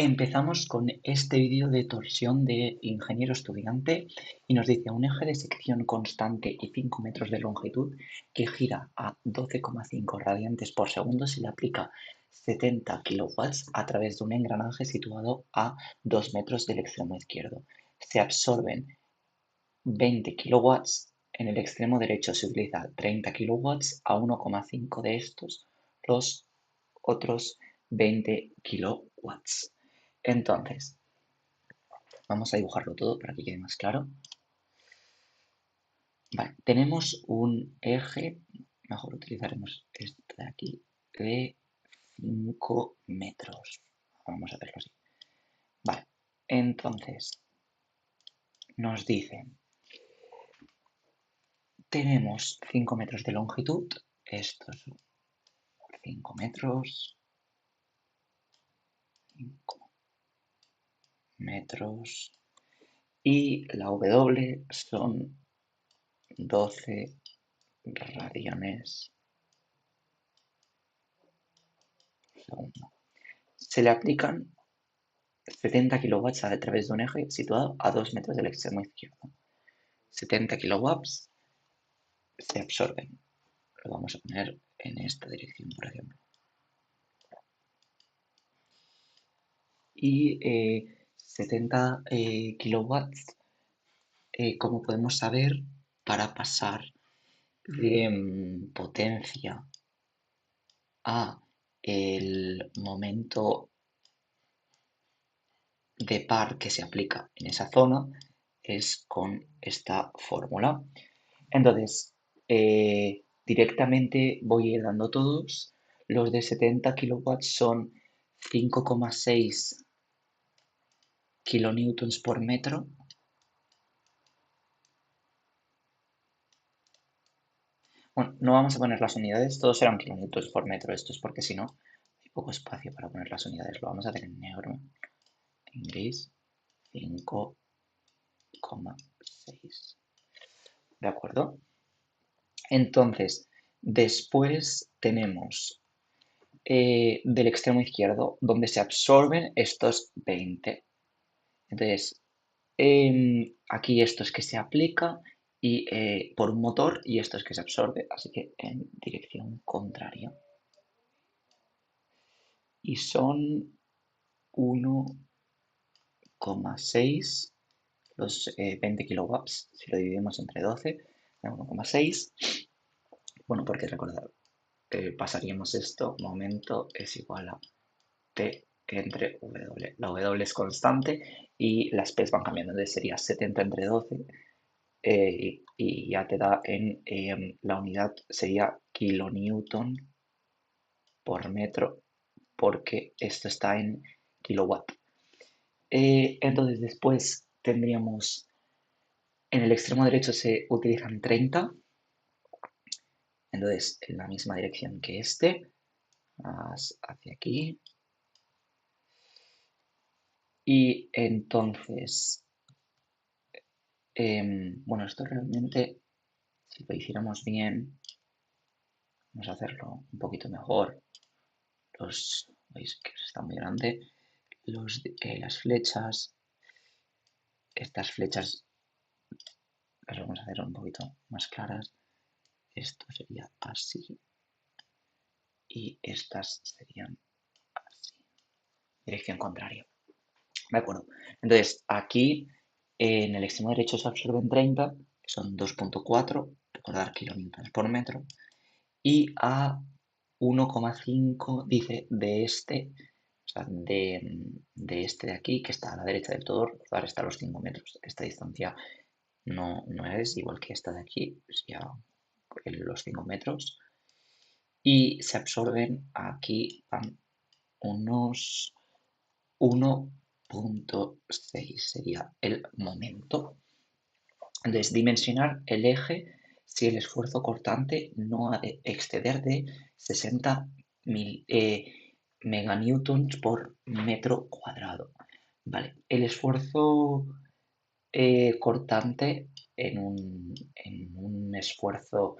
Empezamos con este vídeo de torsión de ingeniero estudiante y nos dice un eje de sección constante y 5 metros de longitud que gira a 12,5 radiantes por segundo se le aplica 70 kilowatts a través de un engranaje situado a 2 metros del extremo izquierdo. Se absorben 20 kilowatts, en el extremo derecho se utiliza 30 kilowatts, a 1,5 de estos los otros 20 kilowatts. Entonces, vamos a dibujarlo todo para que quede más claro. Vale, tenemos un eje, mejor utilizaremos este de aquí, de 5 metros. Vamos a hacerlo así. Vale, entonces, nos dice, tenemos 5 metros de longitud, estos son 5 metros, 5 metros, y la W son 12 radianes segundo. Se le aplican 70 kilowatts a través de un eje situado a 2 metros del extremo izquierdo. 70 kilowatts se absorben. Lo vamos a poner en esta dirección, por ejemplo. Y 70 kilowatts, como podemos saber, para pasar de potencia a el momento de par que se aplica en esa zona es con esta fórmula. Entonces, directamente voy a ir dando todos. Los de 70 kilowatts son 5,6 kilonewtons por metro. Bueno, no vamos a poner las unidades, todos serán kilonewtons por metro. Esto es porque si no, hay poco espacio para poner las unidades. Lo vamos a hacer en negro, en gris, 5,6. ¿De acuerdo? Entonces, después tenemos del extremo izquierdo, donde se absorben estos 20. Entonces, aquí esto es que se aplica y, por un motor y esto es que se absorbe, así que en dirección contraria. Y son 1,6 los 20 kilowatts, si lo dividimos entre 12, 1,6. Bueno, porque recordad, pasaríamos esto, momento es igual a T entre W. La W es constante y las P's van cambiando. Entonces sería 70 entre 12 y ya te da la unidad sería kilonewton por metro porque esto está en kilowatt. Entonces después tendríamos en el extremo derecho se utilizan 30. Entonces en la misma dirección que este, más hacia aquí. Y entonces, bueno, esto realmente, si lo hiciéramos bien, vamos a hacerlo un poquito mejor. Veis que está muy grande. Las flechas, estas flechas las vamos a hacer un poquito más claras. Esto sería así. Y estas serían así. Dirección contraria. ¿De acuerdo? Entonces, aquí en el extremo derecho se absorben 30, que son 2,4, recordar kilonewtons por metro, y a 1,5 dice de este, o sea, de este de aquí, que está a la derecha del todo, recordar está a los 5 metros. Esta distancia no es igual que esta de aquí, sería los 5 metros, y se absorben aquí van unos 1,6 sería el momento. Entonces, dimensionar el eje si el esfuerzo cortante no ha de exceder de 60 meganewtons por metro cuadrado. Vale, el esfuerzo cortante en un esfuerzo,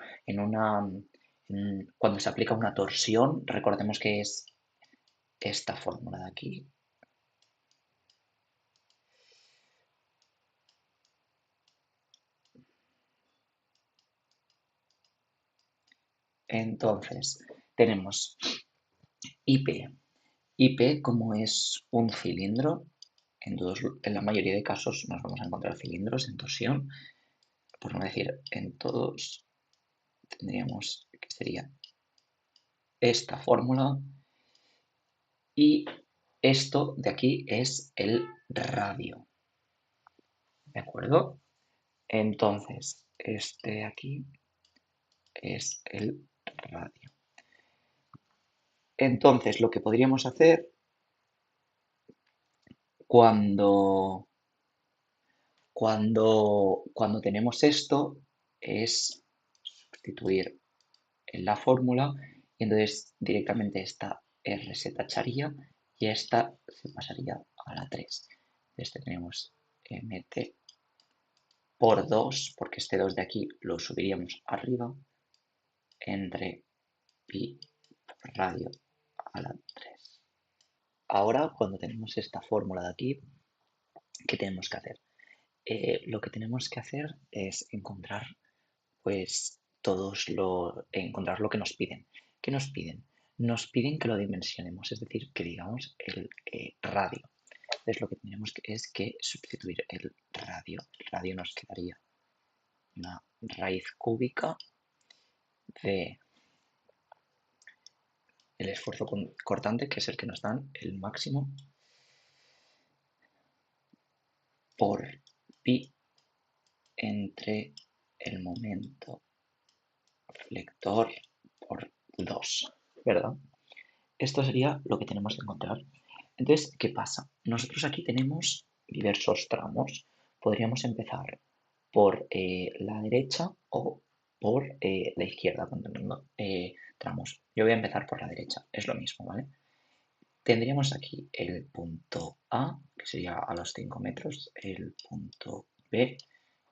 cuando se aplica una torsión, recordemos que es esta fórmula de aquí, Entonces, tenemos IP. IP, como es un cilindro, en la mayoría de casos nos vamos a encontrar cilindros en torsión, por no decir en todos, tendríamos que sería esta fórmula y esto de aquí es el radio, ¿de acuerdo? Entonces, este de aquí es el radio. Entonces, lo que podríamos hacer cuando, cuando tenemos esto es sustituir en la fórmula y entonces directamente esta R se tacharía y esta se pasaría a la 3. Entonces tenemos MT por 2, porque este 2 de aquí lo subiríamos arriba, entre pi radio a la 3. Ahora, cuando tenemos esta fórmula de aquí, ¿qué tenemos que hacer? Lo que tenemos que hacer es encontrar, pues, encontrar lo que nos piden. ¿Qué nos piden? Nos piden que lo dimensionemos, es decir, que digamos el radio. Entonces, lo que tenemos es que sustituir el radio. El radio nos quedaría una raíz cúbica de el esfuerzo cortante, que es el que nos dan el máximo, por pi entre el momento flector por 2, ¿verdad? Esto sería lo que tenemos que encontrar. Entonces, ¿qué pasa? Nosotros aquí tenemos diversos tramos. Podríamos empezar por la derecha o por la izquierda, conteniendo tramos. Yo voy a empezar por la derecha, es lo mismo, ¿vale? Tendríamos aquí el punto A, que sería a los 5 metros, el punto B,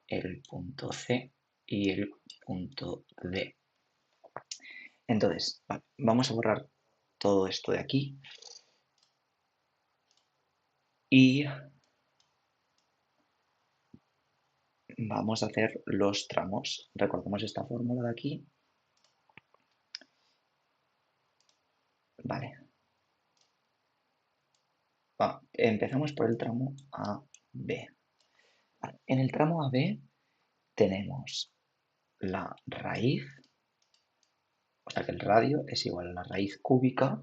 el punto C y el punto D. Entonces, vale, vamos a borrar todo esto de aquí y vamos a hacer los tramos. Recordemos esta fórmula de aquí. Vale. Empezamos por el tramo AB. Vale. En el tramo AB tenemos la raíz, o sea que el radio es igual a la raíz cúbica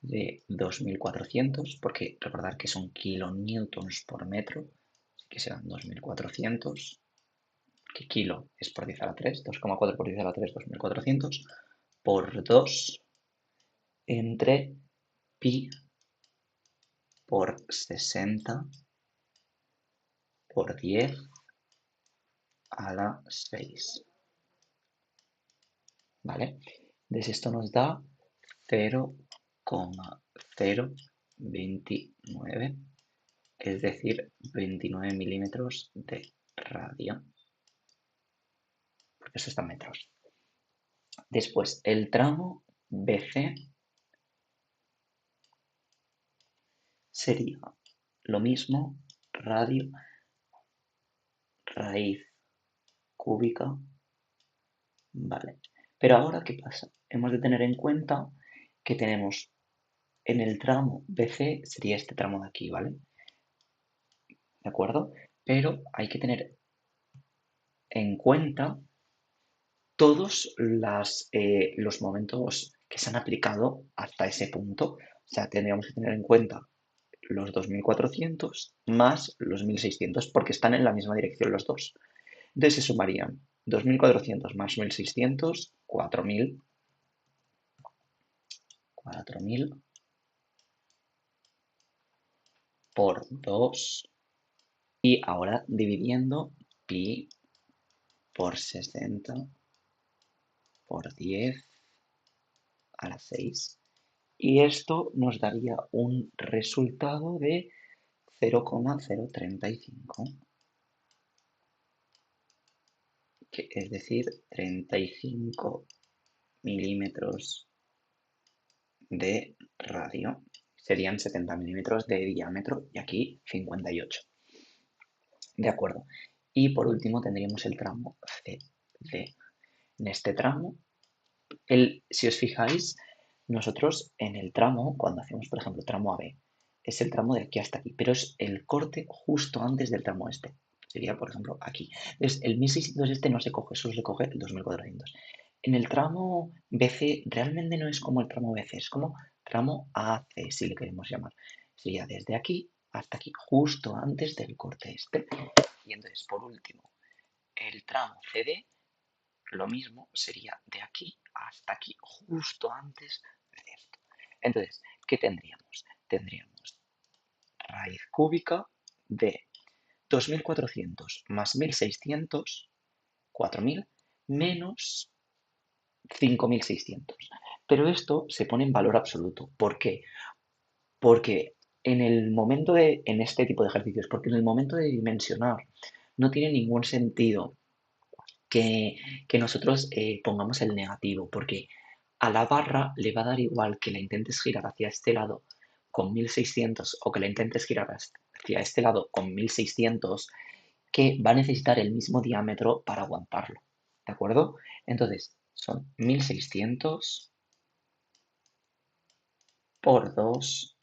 de 2400, porque recordar que son kilonewtons por metro, así que serán 2400, que kilo es por 10 a la 3, 2,4 por 10 a la 3, 2400, por 2 entre pi por 60 por 10 a la 6. ¿Vale? Entonces esto nos da 0,029, es decir, 29 milímetros de radio, porque eso está en metros. Después, el tramo BC sería lo mismo, radio, raíz cúbica, vale. Pero ahora, ¿qué pasa? Hemos de tener en cuenta que tenemos en el tramo BC, sería este tramo de aquí, ¿vale? ¿De acuerdo? Pero hay que tener en cuenta todos los momentos que se han aplicado hasta ese punto. O sea, tendríamos que tener en cuenta los 2400 más los 1600 porque están en la misma dirección los dos. Entonces se sumarían 2400 más 1600, 4000 por 2 y ahora dividiendo pi por 60 por 10 a la 6. Y esto nos daría un resultado de 0,035, que es decir, 35 milímetros de radio. Serían 70 milímetros de diámetro y aquí 58. De acuerdo. Y por último tendríamos el tramo CD. En este tramo Si os fijáis, nosotros en el tramo, cuando hacemos, por ejemplo, tramo AB, es el tramo de aquí hasta aquí, pero es el corte justo antes del tramo este. Sería, por ejemplo, aquí. Entonces, el 1600 este no se coge, solo se coge el 2400. En el tramo BC realmente no es como el tramo BC, es como tramo AC, si le queremos llamar. Sería desde aquí hasta aquí, justo antes del corte este. Y entonces, por último, el tramo CD, lo mismo sería de aquí hasta aquí, justo antes de esto. Entonces, ¿qué tendríamos? Tendríamos raíz cúbica de 2400 más 1600, 4000, menos 5600. Pero esto se pone en valor absoluto. ¿Por qué? Porque en este tipo de ejercicios, porque en el momento de dimensionar no tiene ningún sentido que, que nosotros pongamos el negativo, porque a la barra le va a dar igual que la intentes girar hacia este lado con 1600 o que la intentes girar hacia este lado con 1600, que va a necesitar el mismo diámetro para aguantarlo. ¿De acuerdo? Entonces, son 1600 por 2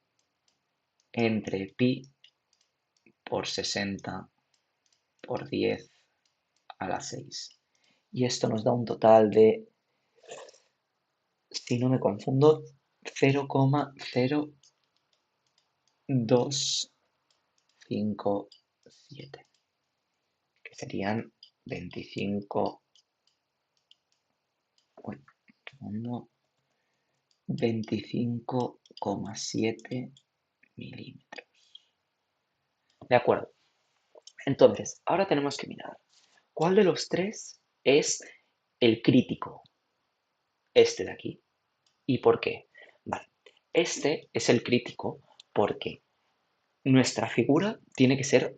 entre pi por 60 por 10 a la 6. Y esto nos da un total de, si no me confundo, 0,0257, que serían 25, uy, segundo, 25,7 milímetros. De acuerdo. Entonces, ahora tenemos que mirar cuál de los tres es el crítico. Este de aquí. ¿Y por qué? Vale. Este es el crítico porque nuestra figura tiene que ser,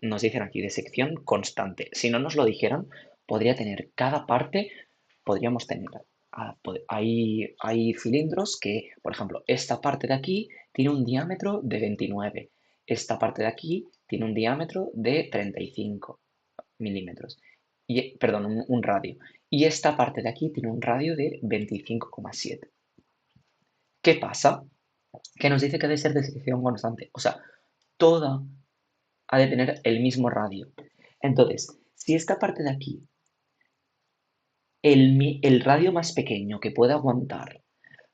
nos dicen aquí, de sección constante. Si no nos lo dijeran, podría tener cada parte, podríamos tener, hay cilindros que, por ejemplo, esta parte de aquí tiene un diámetro de 29, esta parte de aquí tiene un diámetro de 35 milímetros, perdón, un radio, y esta parte de aquí tiene un radio de 25,7. ¿Qué pasa? Que nos dice que debe ser de sección constante, o sea, toda ha de tener el mismo radio. Entonces, si esta parte de aquí, el radio más pequeño que pueda aguantar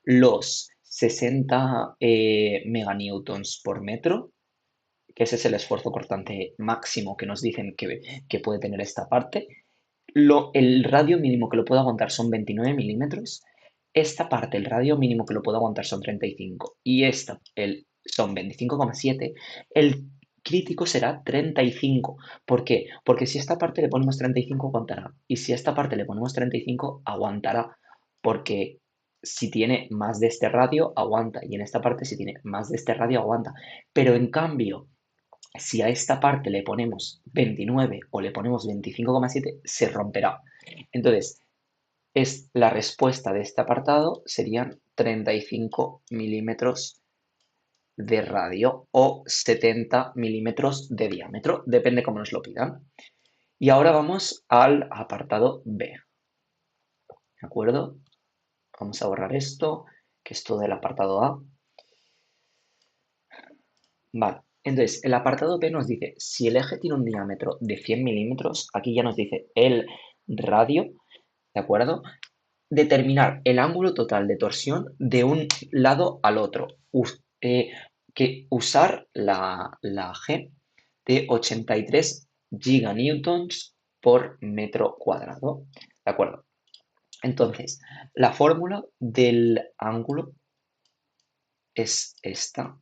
los 60 meganewtons por metro, que ese es el esfuerzo cortante máximo que nos dicen que puede tener esta parte, el radio mínimo que lo puede aguantar son 29 milímetros. Esta parte, el radio mínimo que lo puede aguantar son 35 y esta son 25,7. El crítico será 35. ¿Por qué? Porque si a esta parte le ponemos 35 aguantará y si a esta parte le ponemos 35 aguantará, porque si tiene más de este radio aguanta y en esta parte si tiene más de este radio aguanta. Pero en cambio, si a esta parte le ponemos 29 o le ponemos 25,7, se romperá. Entonces, la respuesta de este apartado serían 35 milímetros de radio o 70 milímetros de diámetro, depende cómo nos lo pidan. Y ahora vamos al apartado B. ¿De acuerdo? Vamos a borrar esto, que es todo el apartado A. Vale, entonces el apartado B nos dice, si el eje tiene un diámetro de 100 milímetros, aquí ya nos dice el radio, ¿de acuerdo? Determinar el ángulo total de torsión de un lado al otro. Que usar la G de 83 giganewtons por metro cuadrado. ¿De acuerdo? Entonces, la fórmula del ángulo es esta.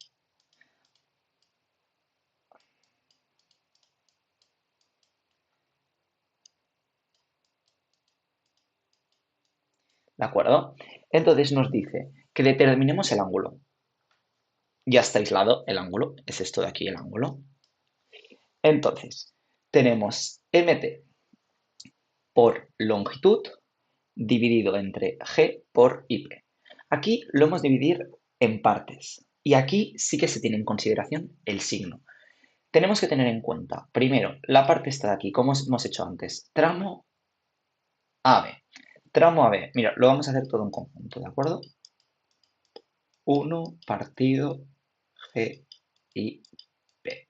¿De acuerdo? Entonces nos dice que determinemos el ángulo. Ya está aislado el ángulo, es esto de aquí el ángulo. Entonces, tenemos mt por longitud dividido entre g por ip. Aquí lo hemos dividir en partes y aquí sí que se tiene en consideración el signo. Tenemos que tener en cuenta, primero, la parte esta de aquí, como hemos hecho antes, tramo AB. tramo AB. Mira, lo vamos a hacer todo en conjunto, ¿de acuerdo? 1 partido G y P.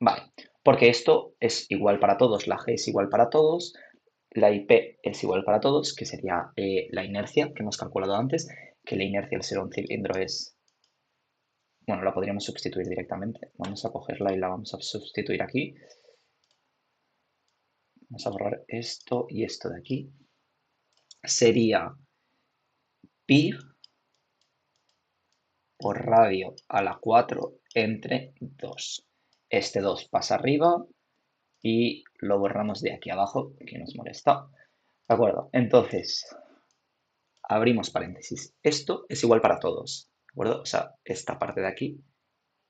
Vale, porque esto es igual para todos, la G es igual para todos, la IP es igual para todos, que sería la inercia que hemos calculado antes, que la inercia al ser un cilindro es, bueno, la podríamos sustituir directamente. Vamos a cogerla y la vamos a sustituir aquí. Vamos a borrar esto y esto de aquí. Sería pi por radio a la 4 entre 2. Este 2 pasa arriba y lo borramos de aquí abajo, que nos molesta. ¿De acuerdo? Entonces, abrimos paréntesis. Esto es igual para todos. ¿De acuerdo? O sea, esta parte de aquí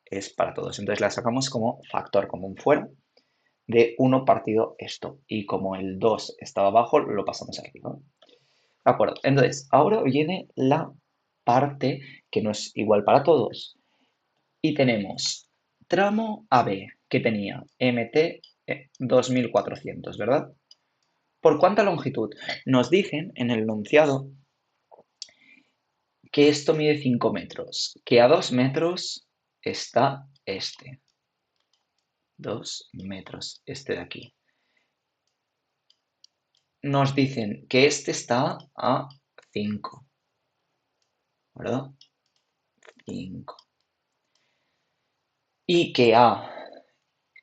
es para todos. Entonces la sacamos como factor común fuera de 1 partido esto. Y como el 2 estaba abajo, lo pasamos arriba. ¿De acuerdo? Entonces, ahora viene la parte que no es igual para todos. Y tenemos tramo AB, que tenía MT 2400, ¿verdad? ¿Por cuánta longitud? Nos dicen en el enunciado que esto mide 5 metros, que a 2 metros está este. 2 metros, este de aquí. Nos dicen que este está a 5, ¿verdad? 5. Y que a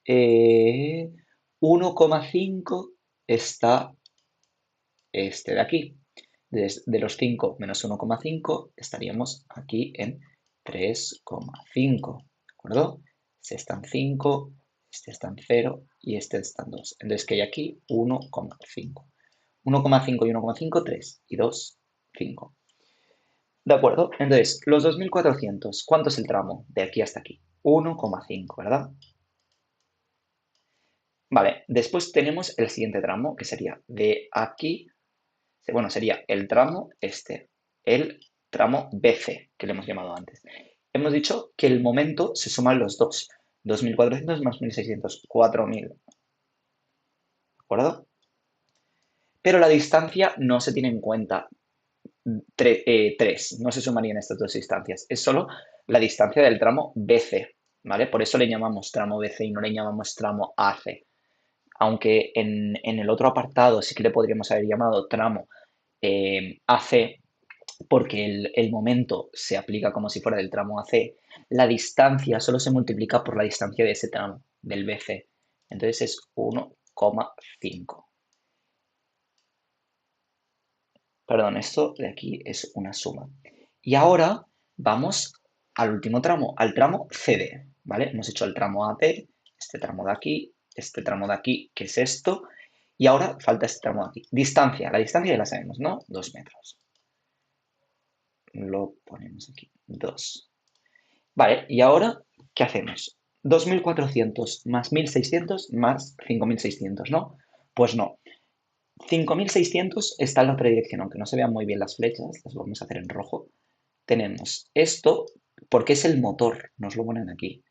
1,5 está este de aquí. De los 5 menos 1,5 estaríamos aquí en 3,5, ¿de acuerdo? Este está en 5, este está en 0 y este está en 2. Entonces, que hay aquí 1,5. 1,5 y 1,5, 3 y 2, 5. ¿De acuerdo? Entonces, los 2400, ¿cuánto es el tramo de aquí hasta aquí? 1,5, ¿verdad? Vale, después tenemos el siguiente tramo, que sería de aquí, bueno, sería el tramo este, el tramo BC, que le hemos llamado antes. Hemos dicho que el momento se suman los dos, 2400 más 1600, 4000, ¿de acuerdo? Pero la distancia no se tiene en cuenta, 3, no se sumarían estas dos distancias, es solo la distancia del tramo BC, ¿vale? Por eso le llamamos tramo BC y no le llamamos tramo AC. Aunque en el otro apartado sí que le podríamos haber llamado tramo AC, porque el momento se aplica como si fuera del tramo AC, la distancia solo se multiplica por la distancia de ese tramo, del BC. Entonces es 1,5. Perdón, esto de aquí es una suma. Y ahora vamos al último tramo, al tramo CD, ¿vale? Hemos hecho el tramo AD, este tramo de aquí, este tramo de aquí, que es esto, y ahora falta este tramo de aquí. Distancia, la distancia ya la sabemos, ¿no? 2 metros. Lo ponemos aquí, 2. Vale, y ahora, ¿qué hacemos? 2400 más 1600 más 5600, ¿no? Pues no. 5600 está en la otra dirección, aunque no se vean muy bien las flechas, las vamos a hacer en rojo. Tenemos esto, porque es el motor, nos lo ponen aquí.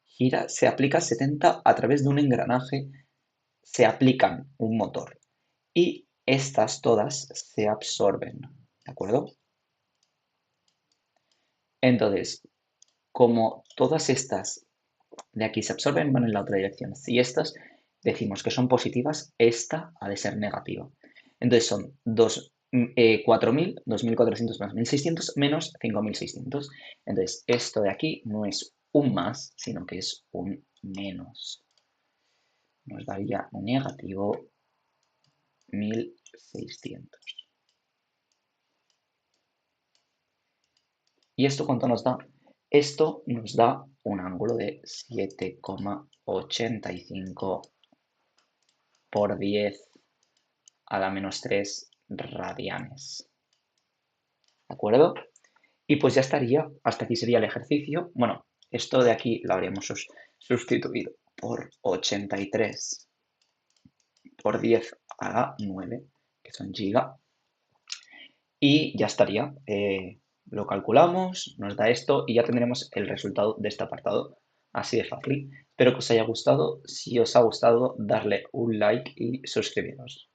Gira, se aplica 70 a través de un engranaje, se aplican un motor. Y estas todas se absorben, ¿de acuerdo? Entonces, como todas estas de aquí se absorben, van en la otra dirección. Si estas decimos que son positivas, esta ha de ser negativa. Entonces son 4.000, 2.400 más 1.600 menos 5.600. Entonces esto de aquí no es un más, sino que es un menos. Nos daría un negativo 1.600. ¿Y esto cuánto nos da? Esto nos da un ángulo de 7,85 por 10 a la menos 3 radianes. ¿De acuerdo? Y pues ya estaría. Hasta aquí sería el ejercicio. Bueno, esto de aquí lo habríamos sustituido por 83 por 10 a la 9, que son giga. Y ya estaría. Lo calculamos, nos da esto y ya tendremos el resultado de este apartado. Así de fácil. Espero que os haya gustado. Si os ha gustado, darle un like y suscribiros.